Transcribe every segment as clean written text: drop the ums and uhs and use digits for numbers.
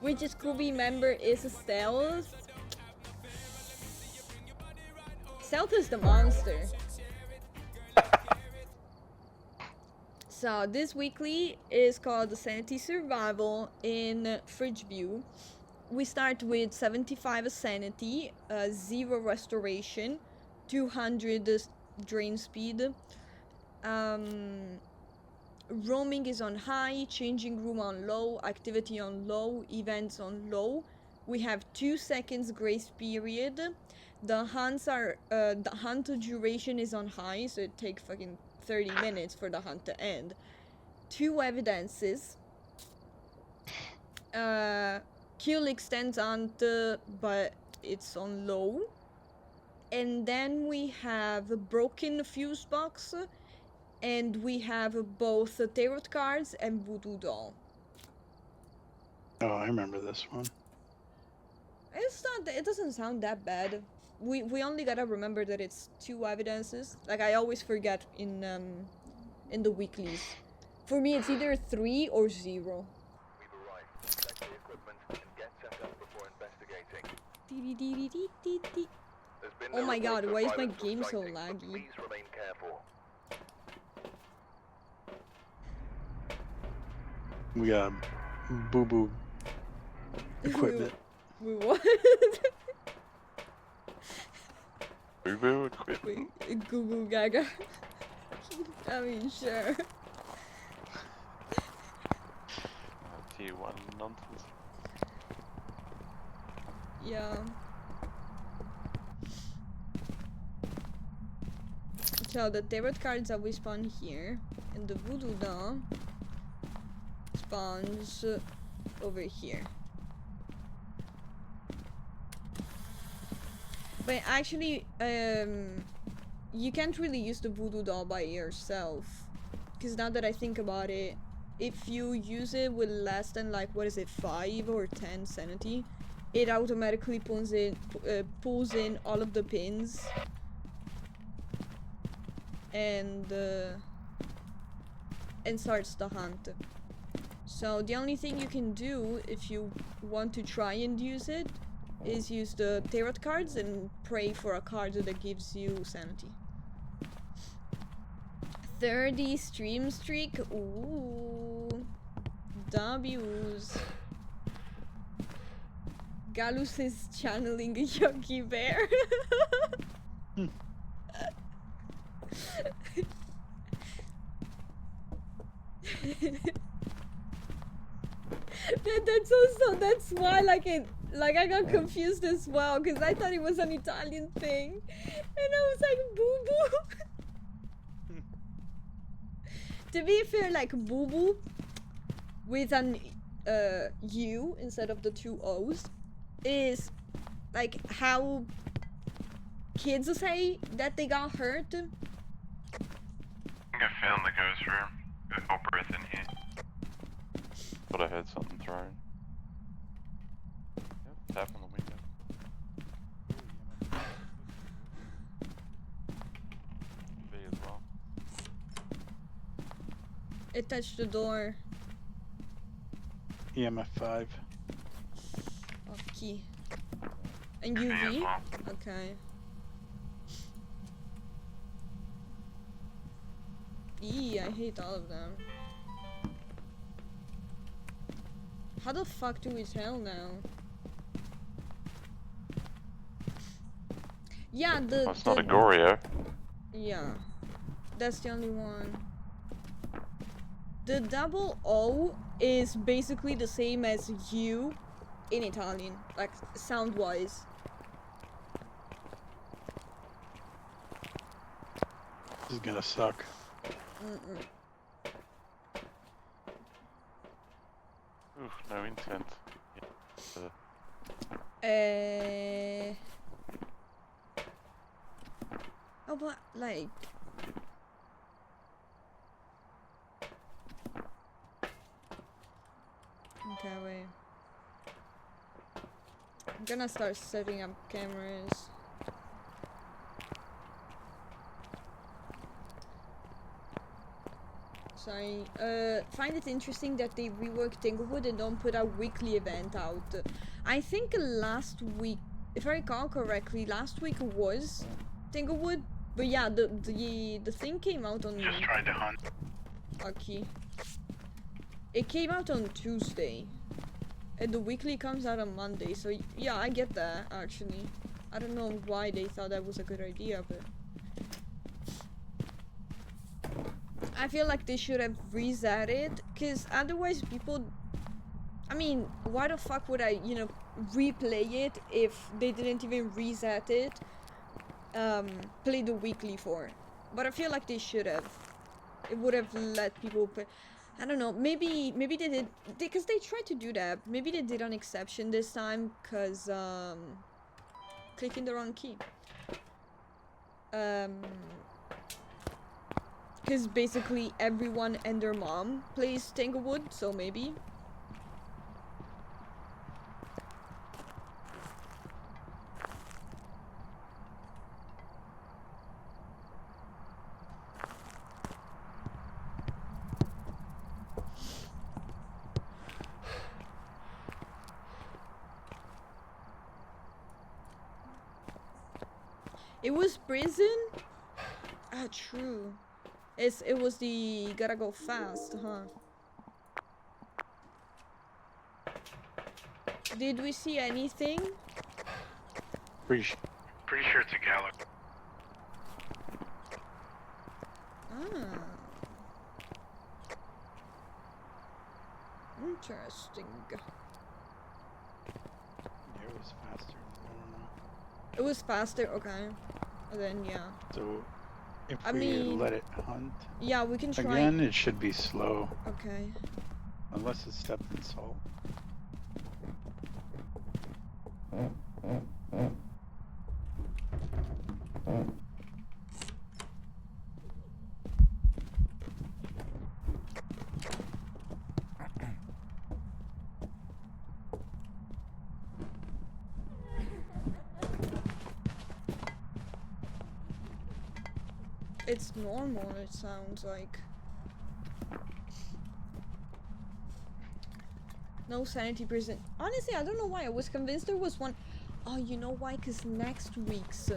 Which Scooby member is Stealth? Stealth is the monster. So this weekly is called the Sanity Survival in Ridgeview. We start with 75 sanity, 0 restoration, 200 drain speed. Roaming is on high, changing room on low, activity on low, events on low. We have 2 seconds grace period. The hunts are the hunt duration is on high, so it takes fucking 30 minutes for the hunt to end. 2 evidences. Kill extends hunt, but it's on low. And then we have broken fuse box, and we have both tarot cards and voodoo doll. Oh, I remember this one. It's not. It doesn't sound that bad. We only gotta remember that it's 2 evidences. Like I always forget in the weeklies. For me, it's either 3 or 0. Oh my god, why is my game so laggy? We got boo-boo equipment. We what? Boo-boo equipment. Goo goo gaga. I mean, sure. Tier 1 nonsense. Yeah. So the tarot cards that we spawn here, and the voodoo doll spawns over here. But actually, you can't really use the voodoo doll by yourself. Because now that I think about it, if you use it with less than, like, what is it, 5 or 10 sanity, it automatically pulls in all of the pins. And starts the hunt. So the only thing you can do if you want to try and use it is use the tarot cards and pray for a card that gives you sanity. 30 stream streak. Ooh. W's. Galus is channeling a Yogi Bear. That's also, that's why I got confused as well, because I thought it was an Italian thing and I was like, boo boo. To be fair, like boo boo with an U instead of the 2 O's is like how kids say that they got hurt. I think I found the ghost room. Got no breath in here. Thought I heard something thrown. Yep, tap on the window. V as well. It touched the door. EMF 5. Okay. And V as UV? well. Okay. I hate all of them. How the fuck do we tell now? Yeah, Oh, it's not a Goryo. Yeah. That's the only one. The double O is basically the same as U in Italian, like sound-wise. This is gonna suck. Oof, no intent. Oh, but like. Okay, wait. I'm gonna start setting up cameras. Sorry. Find it interesting that they reworked Tanglewood and don't put a weekly event out. I think last week, if I recall correctly, last week was Tanglewood. But yeah, the thing came out on... Just tried to hunt. Okay. It came out on Tuesday. And the weekly comes out on Monday, so yeah, I get that, actually. I don't know why they thought that was a good idea, but... I feel like they should have reset it, because otherwise people... I mean, why the fuck would I, you know, replay it if they didn't even reset it? Play the weekly for. But I feel like they should have. It would have let people play. I don't know, maybe they did, because they tried to do that. Maybe they did an exception this time, because, clicking the wrong key. Because basically everyone and their mom plays Tanglewood, so maybe. It was prison? Ah, true. It was the gotta go fast, huh? Did we see anything? Pretty sure it's a galaxy. Ah. Interesting. Yeah, it was faster. I don't know. It was faster, okay. Then yeah. So if I we mean, let it hunt yeah, we can try. again, it should be slow. Okay. Unless it's stepped in salt. It's normal, it sounds like. No sanity prison. Honestly, I don't know why. I was convinced there was one. Oh, you know why? Because next week's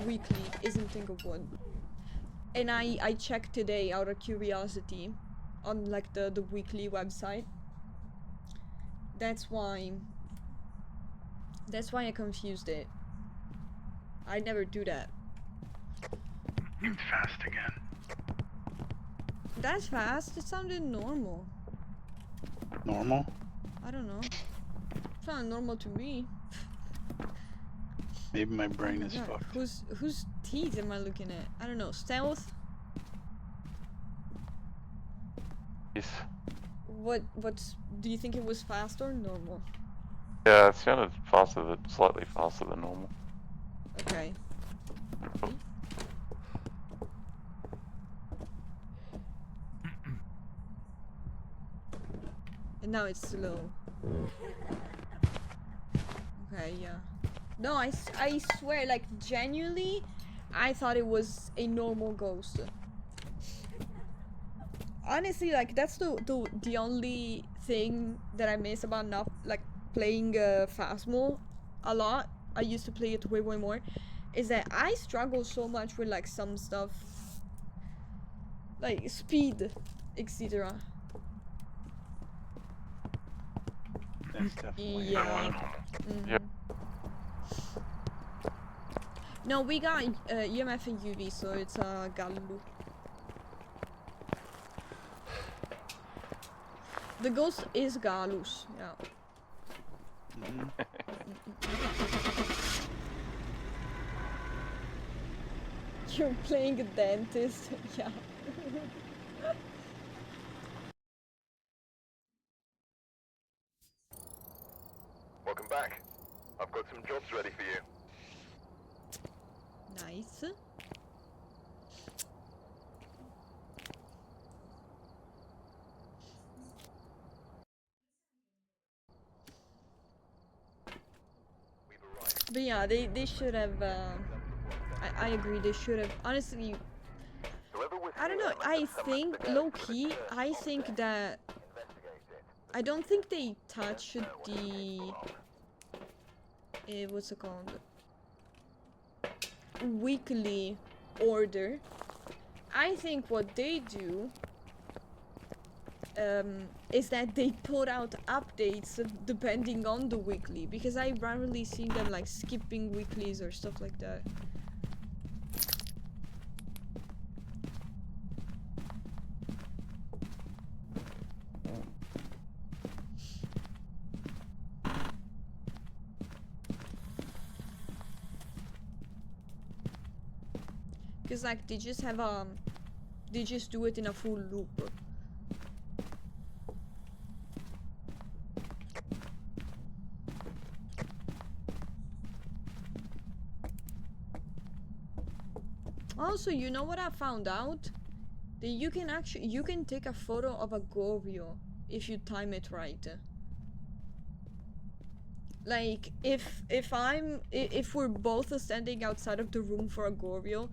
weekly isn't Tanglewood. And I checked today out of curiosity on like the weekly website. That's why I confused it. I never do that. It's fast again. That's fast. It sounded normal. Normal? I don't know. It sounded normal to me. Maybe my brain Oh my is God. fucked. Whose teeth am I looking at? I don't know. Stealth? Yes. What's do you think it was fast or normal? Yeah, it sounded faster than, slightly faster than normal. Okay. And now it's slow. Okay, yeah. No, I swear, like, genuinely, I thought it was a normal ghost. Honestly, like, that's the only thing that I miss about not, like, playing Phasmo a lot. I used to play it way more. Is that I struggle so much with, like, some stuff. Like, speed, etc. That's definitely Yeah. Yep. No, we got EMF and UV, so it's Gallu. The ghost is Galus, yeah. You're playing a dentist, yeah. Welcome back. I've got some jobs ready for you. Nice. But yeah, they should have, I agree, they should have, honestly, I I don't know. I think low key. I think that I don't think they touched the what's it called? Weekly order. I think what they do is that they put out updates depending on the weekly, because I rarely see them like skipping weeklies or stuff like that. Because like they just have they just do it in a full loop. Also, you know what I found out? That you can take a photo of a Gorio if you time it right. Like if we're both standing outside of the room for a Gorio,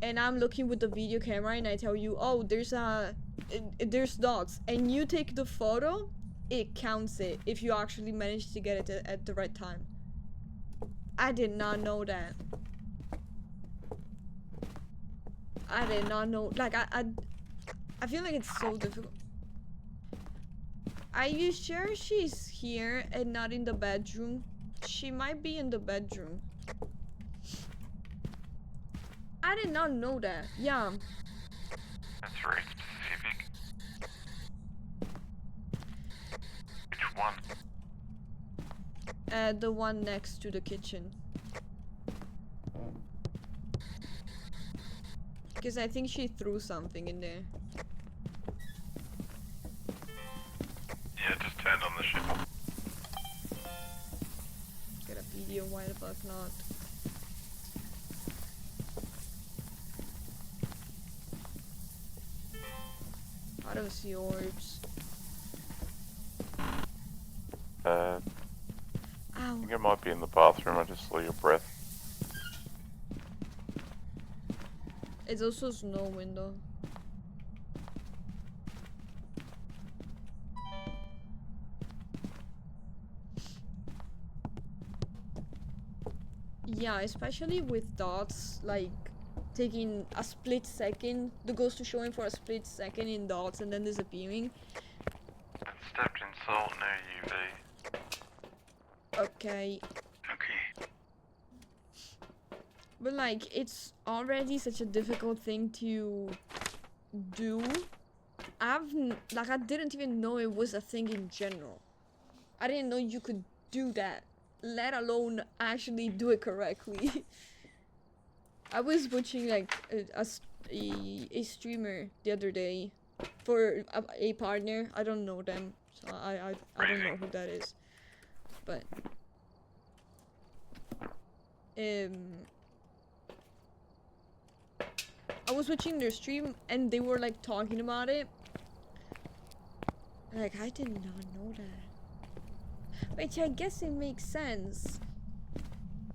and I'm looking with the video camera and I tell you, oh, there's dogs, and you take the photo, it counts it if you actually manage to get it at the right time. I did not know that. I did not know. Like I feel like it's so difficult. Are you sure she's here and not in the bedroom? She might be in the bedroom. I did not know that. Yeah. That's very specific. Which one? The one next to the kitchen. Because I think she threw something in there. Yeah, just turned on the ship. Get a video, why the fuck not? I don't see orbs. I Ow. think it might be in the bathroom. I just saw your breath. It's also snow window. Yeah, especially with dots, like taking a split second, the ghost to showing for a split second in dots and then disappearing. I stepped in salt near UV. Okay. Okay. But like, it's already such a difficult thing to do. I didn't even know it was a thing in general. I didn't know you could do that, let alone actually do it correctly. I was watching like a streamer the other day for a partner. I don't know them, so I don't know who that is. But I was watching their stream and they were like talking about it. Like, I did not know that. Which I guess it makes sense.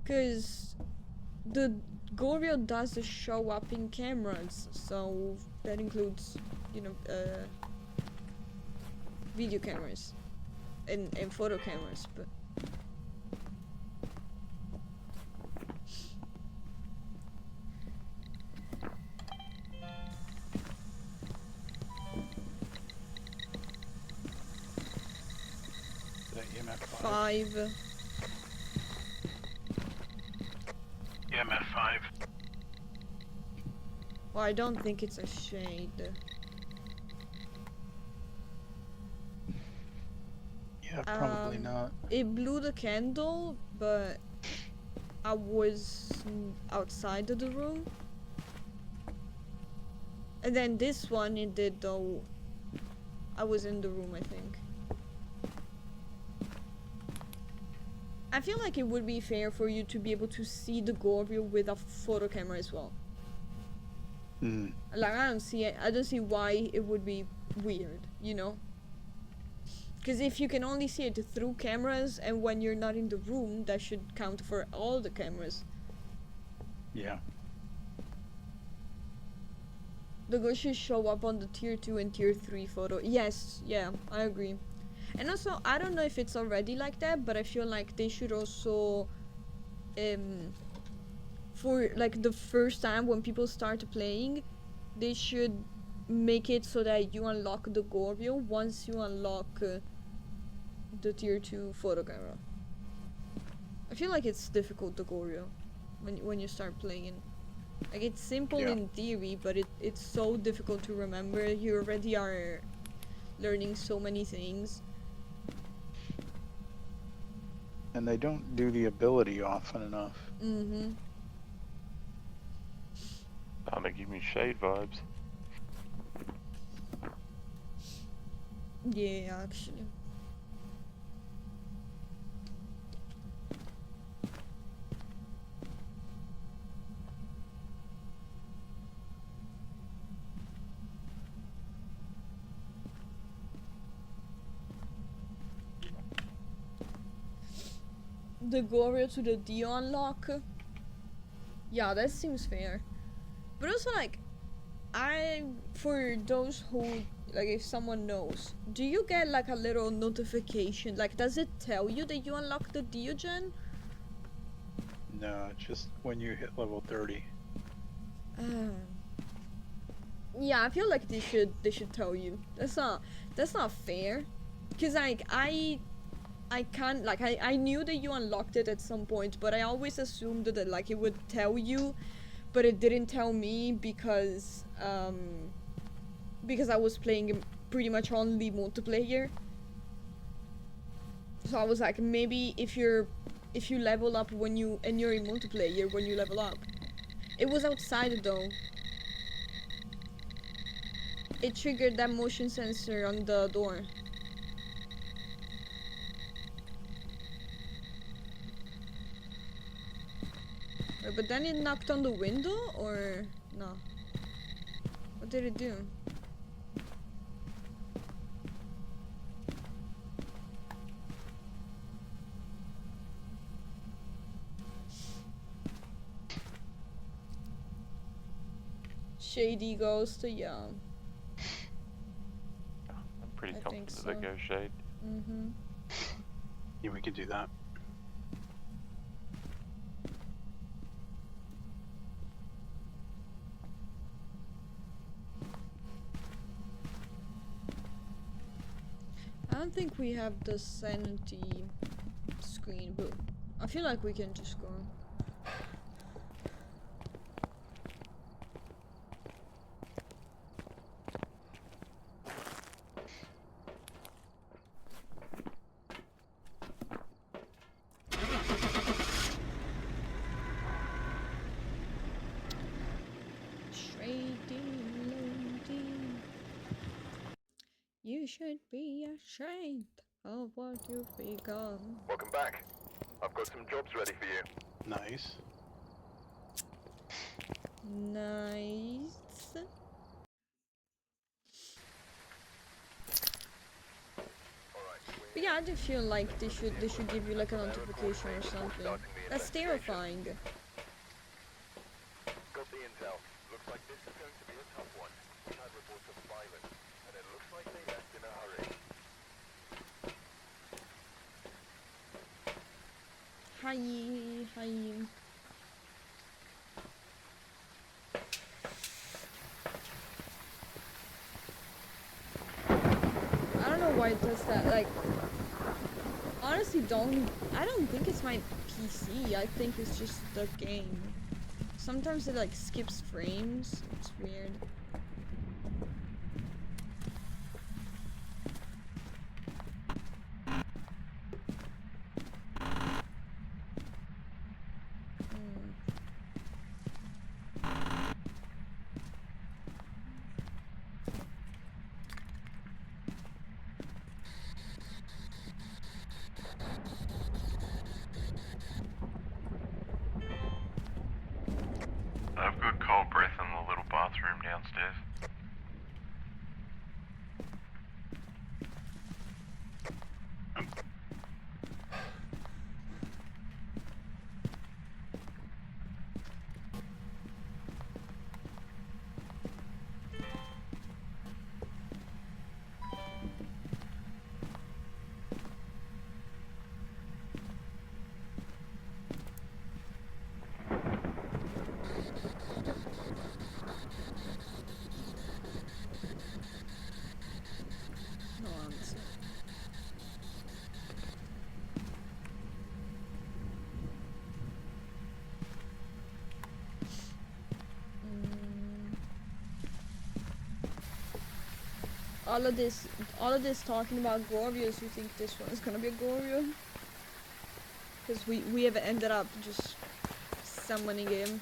Cause the Gorio does show up in cameras, so that includes, you know, video cameras and photo cameras, but EMF 5. EMF 5. Well, I don't think it's a shade. Yeah, probably not. It blew the candle, but I was outside of the room. And then this one it did, though. I was in the room, I think. I feel like it would be fair for you to be able to see the Gorio with a photo camera as well. Mm. Like, I don't see why it would be weird, you know? Because if you can only see it through cameras and when you're not in the room, that should count for all the cameras. Yeah. The ghost should show up on the tier 2 and tier 3 photo. Yes, yeah, I agree. And also, I don't know if it's already like that, but I feel like they should also, for like the first time when people start playing, they should make it so that you unlock the Gorvio once you unlock the tier 2 photo camera. I feel like it's difficult, the Gorvio, when you start playing. Like, it's simple in theory, but it's so difficult to remember. You already are learning so many things. And they don't do the ability often enough. Mm-hmm. Starting to give me Shade vibes. Yeah, actually. The Gorvio to the Dio unlock. Yeah, that seems fair. But also, like, for those who, like, if someone knows, do you get like a little notification? Like, does it tell you that you unlock the Diogen? No, just when you hit level 30. Yeah, I feel like they should tell you. That's not fair. Cause like I can't, like, I knew that you unlocked it at some point, but I always assumed that like it would tell you, but it didn't tell me because I was playing pretty much only multiplayer. So I was like, maybe if you level up and you're in multiplayer when you level up. It was outside though. It triggered that motion sensor on the door. Wait, but then it knocked on the window, or no? What did it do? Shady Ghost, yeah. I'm pretty I think confident they so. go Shade. Mm-hmm. Yeah, we could do that. I don't think we have the Sanity screen, but I feel like we can just go. You should be ashamed of what you've become. Welcome back. I've got some jobs ready for you. Nice. Nice. But yeah, I do feel like they should give you like a notification or something. That's terrifying. Got the intel. Looks like this is going to be a tough one. We've had reports of violence, and it looks like they left in a hurry. Hi. I don't know why it does that. Like, honestly, I don't think it's my PC. I think it's just the game. Sometimes it like skips frames. It's weird. I've got cold breath in the little bathroom downstairs. all of this talking about Gorvios, you think this one is gonna be a Gorvio? Because we have ended up just summoning him.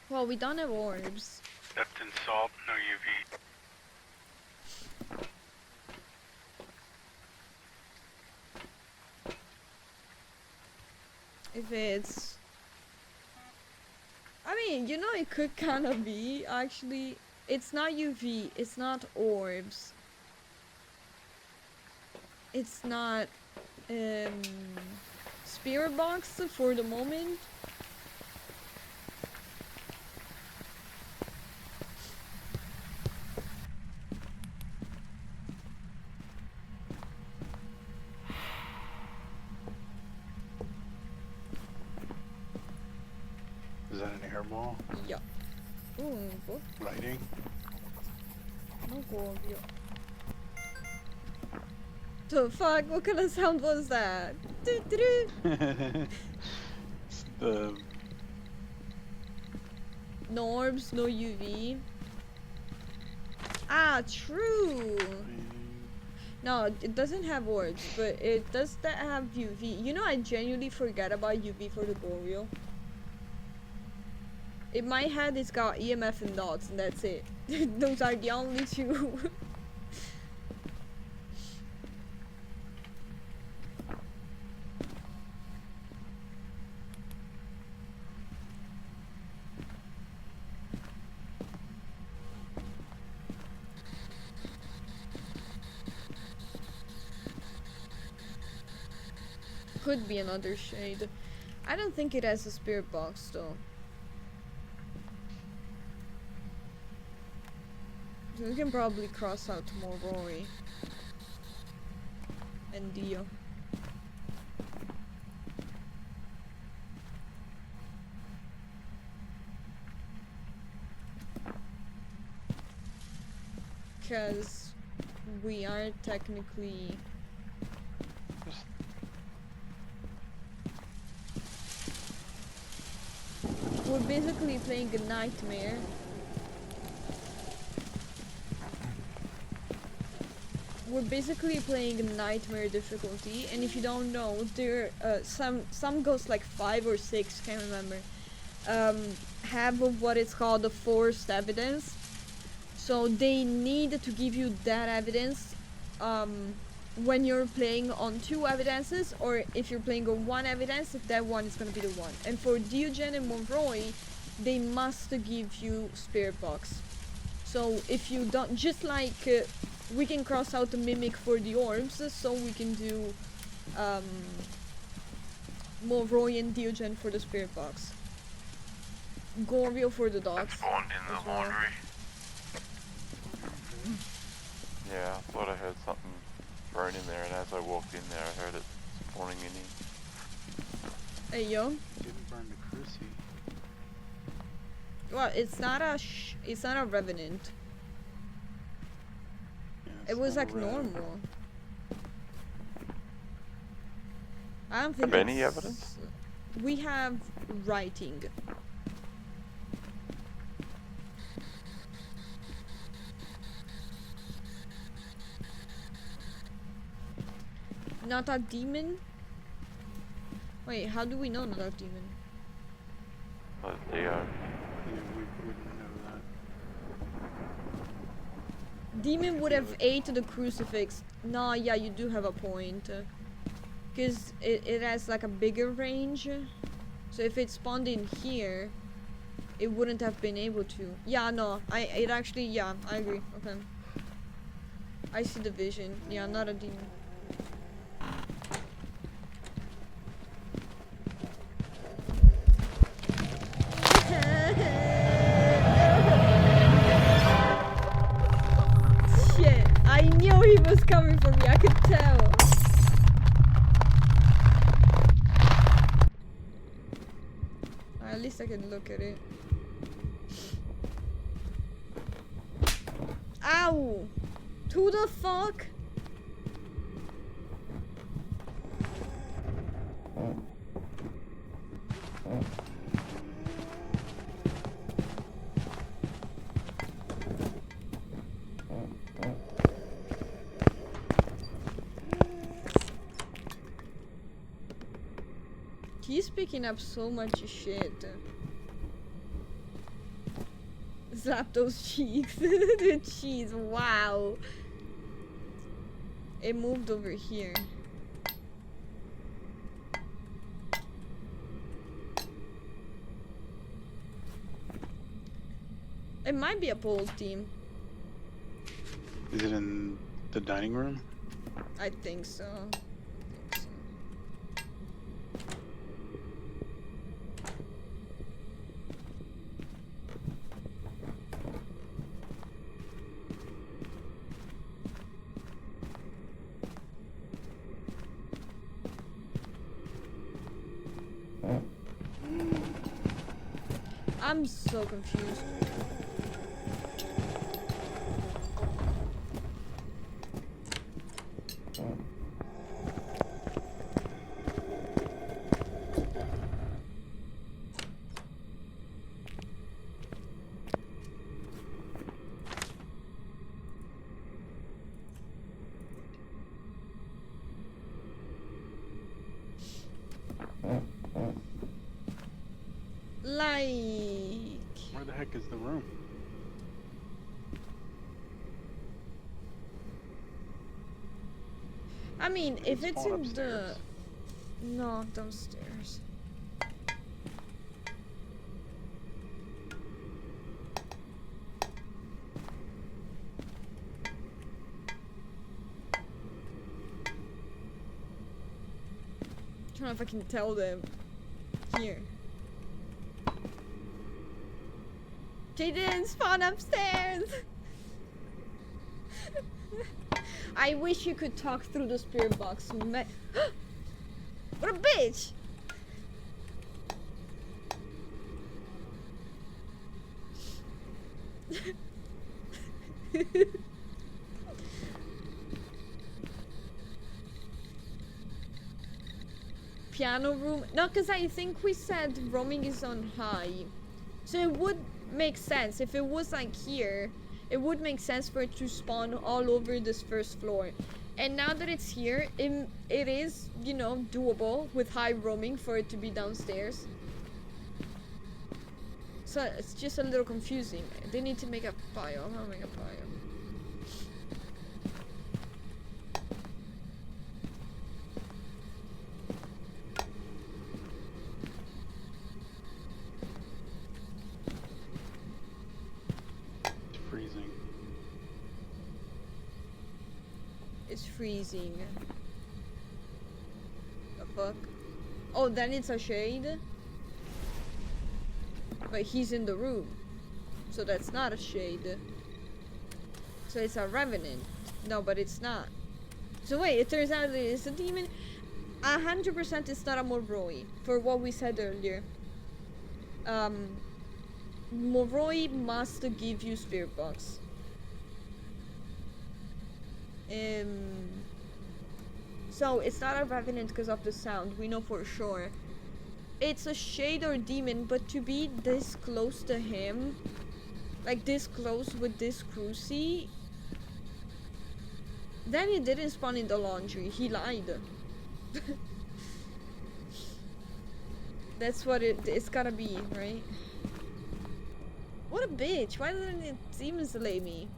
Well, we don't have orbs. Depth and salt, no UV. If it's... I mean, you know, it could kind of be, actually. It's not UV, it's not orbs. It's not, spirit box for the moment. Is that an airball? Yeah. Ooh, what? Lighting? No Gorvio. The fuck? What kind of sound was that? It's the... No orbs, no UV. Ah, true! No, it doesn't have orbs, but it does have UV. You know, I genuinely forget about UV for the Gorvio. In my head, it's got EMF and dots, and that's it. Those are the only two. Could be another shade. I don't think it has a spirit box, though. So we can probably cross out more Rory and Dio. Because we are technically... We're basically playing a nightmare. We're basically playing a nightmare difficulty, and if you don't know, there some ghosts like 5 or 6, can't remember, have what is called the forced evidence. So they need to give you that evidence when you're playing on 2 evidences, or if you're playing on 1 evidence, if that one is gonna be the one. And for Diogen and Monroy, they must give you spirit box. So if you don't, just like we can cross out the mimic for the orbs, so we can do Monroy and Diogen for the spirit box. Gorvio for the dogs. Spawned in the well. laundry. Yeah, I thought I heard something thrown in there, and as I walked in there, I heard it spawning in here. Hey yo. Didn't burn the cruci. Well, it's not a revenant. Yeah, It was not like red. normal. I don't think Have any it's- evidence? We have writing. Not a demon? Wait, how do we know not a demon? But they are. Yeah, we wouldn't know that. Demon would have ate the crucifix. No, yeah, you do have a point. Because it has like a bigger range. So if it spawned in here, it wouldn't have been able to. Yeah, no, it actually, yeah, I agree. Okay. I see the vision. Yeah, not a demon. Shit, I knew he was coming for me, I could tell. At least I can look at it. Ow! Who the fuck? picking up so much shit. Slap those cheeks. The cheese, wow. It moved over here. It might be a pole team. Is it in the dining room? I think so. I'm so confused. Like... Where the heck is the room? I mean, if It's it's all in upstairs. the... No, downstairs. I don't know if I can tell them. Here. They didn't spawn upstairs! I wish you could talk through the spirit box. What a bitch! Piano room? No, because I think we said roaming is on high. So it would make sense. If it was like here, it would make sense for it to spawn all over this first floor. And now that it's here, it is, you know, doable with high roaming for it to be downstairs. So it's just a little confusing. They need to make a pile. I'll make a pile. It's freezing. It's freezing. The fuck? Oh, then it's a shade? But he's in the room. So that's not a shade. So it's a revenant. No, but it's not. So wait, it turns out that it's a demon. 100% it's not a Moroi. For what we said earlier. Moroi must give you spirit box. So it's not a revenant because of the sound, we know for sure. It's a shade or demon, but to be this close to him, like this close with this cruci, then he didn't spawn in the laundry, he lied. That's what it's gotta be, right? What a bitch, why didn't it demon slay me?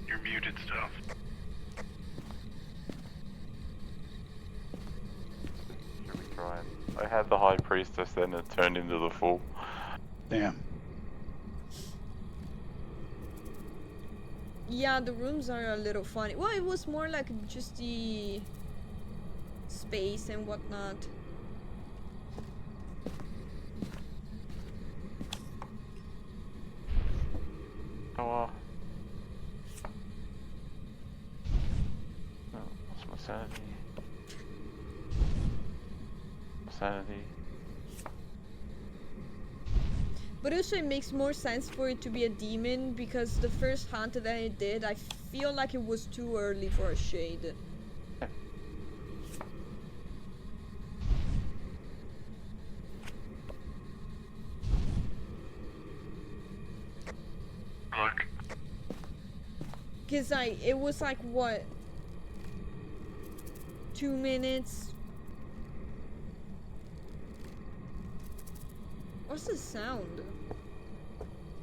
You're muted stuff. Should we try and... I had the high priestess, then it turned into the fool. Damn. Yeah, the rooms are a little funny. Well, it was more like just the space and whatnot. Oh, what's my sanity? Sanity. But also it makes more sense for it to be a demon because the first hunt that I did, I feel like it was too early for a shade. Cause it was like what? 2 minutes? What's the sound?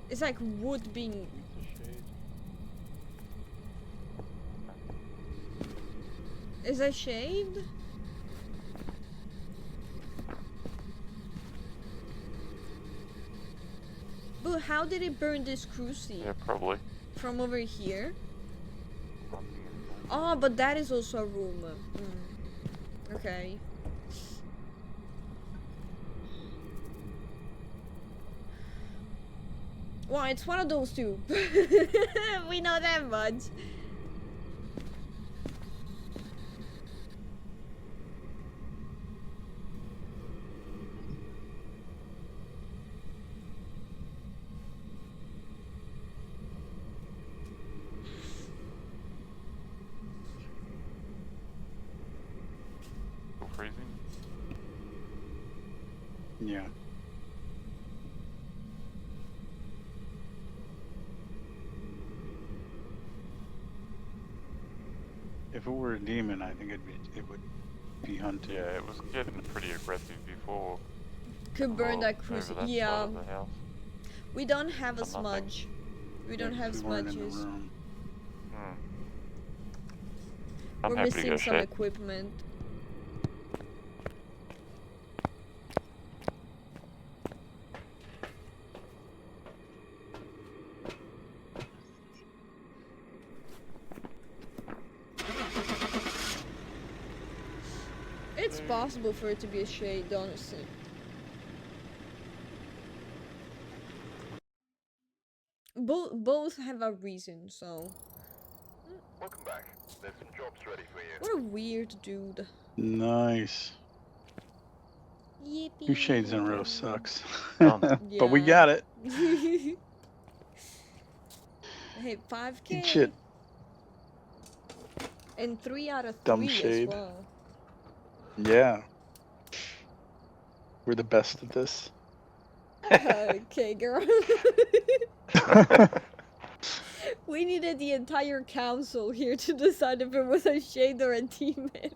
It's like wood being... Is that shade? But how did it burn this cruci? Yeah, probably. From over here? Oh, but that is also a room. Okay. Well, it's one of those two. We know that much. Still freezing? Yeah. If it were a demon, I think it would be hunted. Yeah, it was getting pretty aggressive before. Could burn that over cruci. that Yeah. side of the house. We don't have a Or nothing. smudge. We don't Yeah, have 'cause we weren't in the smudges. room. I'm We're happy to missing go some shade. equipment. It's possible for it to be a shade, honestly. Both have a reason, so. Welcome back. There's some jobs ready for you. What a weird dude. Nice. Yippee. 2 shades in a row sucks. Done. But we got it. Hey, 5K. Eat shit. And 3 out of 3 Dumb as shade. well. Yeah. We're the best at this. Okay, girl. We needed the entire council here to decide if it was a shade or a demon.